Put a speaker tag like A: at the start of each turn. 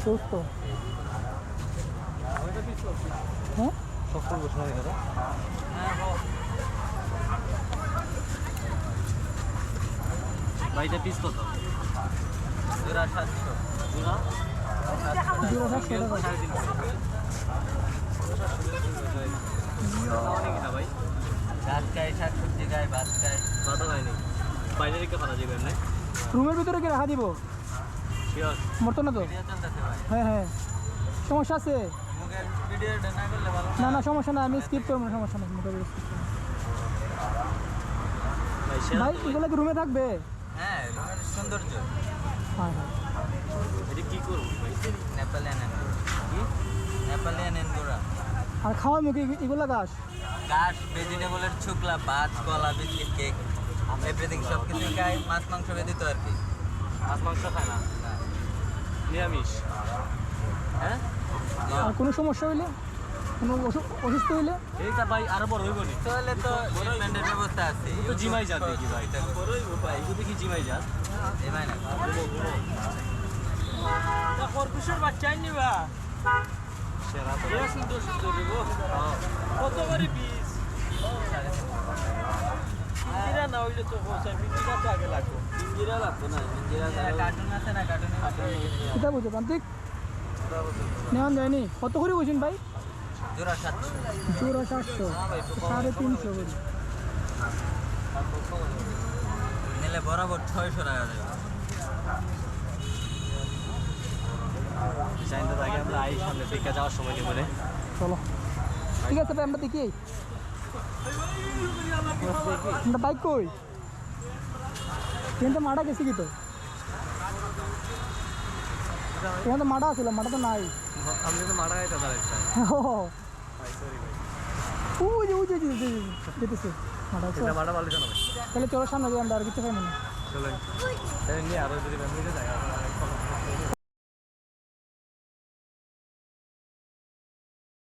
A: সুস্থ। হ্যাঁ
B: সত্তর বছর হয়ে গেল। ভাইটা পিস কত? জোড়া 700। জোড়া
A: জোড়া 700 টাকা।
B: ভাই গাছ খাই, শাকসবজি খাই, ভাত খাই। ভাতও খাইনি, বাইরে রেখে ফেলা যাবে এমনি।
A: রুমের ভিতরে কি রাখা দিব?
B: শিওর
A: মরতো না তো? হ্যাঁ হ্যাঁ, সমস্যা আছে?
B: ভিডিওটা না করলে ভালো
A: না না সমস্যা না, আমি স্কিপ করবো না, সমস্যা না। মোটামুটি
B: ভাই সেরা
A: ভাই
B: তো ভাই।
A: এগুলো কি রুমে থাকবে?
B: হ্যাঁ, রুমের সৌন্দর্য।
A: হ্যাঁ হ্যাঁ।
B: এটা কি করবো ভাই? নেপালিয়ান এনগোরা। কি? নেপালিয়ান এনগোরা।
A: আর খাওয়া মুখে এগুলো গাছ?
B: ঘাস, ভেজিটেবলের শুকলা, ভাত, কলা, বিস্কিট, কেক, এভরিথিং সব কিছু খাই। মাছ মাংস ব্যতীত আর কি। মাছ মাংস খায় না, নিরামিষ। হ্যাঁ,
A: আর কোনো সমস্যা হইলে, কোনো অসুস্থ হইলে?
B: এইটা ভাই আরো বড় হইব নি? তাহলে তো ট্রিটমেন্টের ব্যবস্থা আছে। তো জিমাই যাত দেখি ভাই। বড় হইব ভাই, এগুলো কি জিমাই যাত? জিমাই না, তা খরগোশের বাচ্চাই নিবা। সেরা তো সুন্দর সুন্দর দিব। কত করে পিস? পিঞ্জিরা না হইলে তো হোসাই, পিঞ্জিরা তো আগে লাগবে। পিঞ্জিরা লাগবে না, পিঞ্জিরা কার্টুন আছে না, কার্টুনে
A: সেটা বুঝো প্রান্তিক নেওয়া যায়নি। কত করে বুঝুন ভাই?
B: জোড়া 700।
A: জোড়া 700, 350 করে।
B: নিলে বরাবর 600 টাকা দেবে। চাইতে থাকে আমরা আই সামনে থেকে যাওয়ার সময় নেই বলে।
A: চলো ঠিক আছে ভাই, আমরা দেখি। আমরা বাইক কই? ট্রেনটা মারা গেছে কি? তো এখানে তো মারা আছিল, মারা তো নাই।
B: আমি তো মারা গাইতে পারছি।
A: যেতেছে মারা।
B: মারা ভালো জানো।
A: তাহলে চলো সামনে যাই, আমরা আর কিছু পাইনি না।
B: চলো, নিয়ে আরো যদি ফ্যামিলিতে যায়।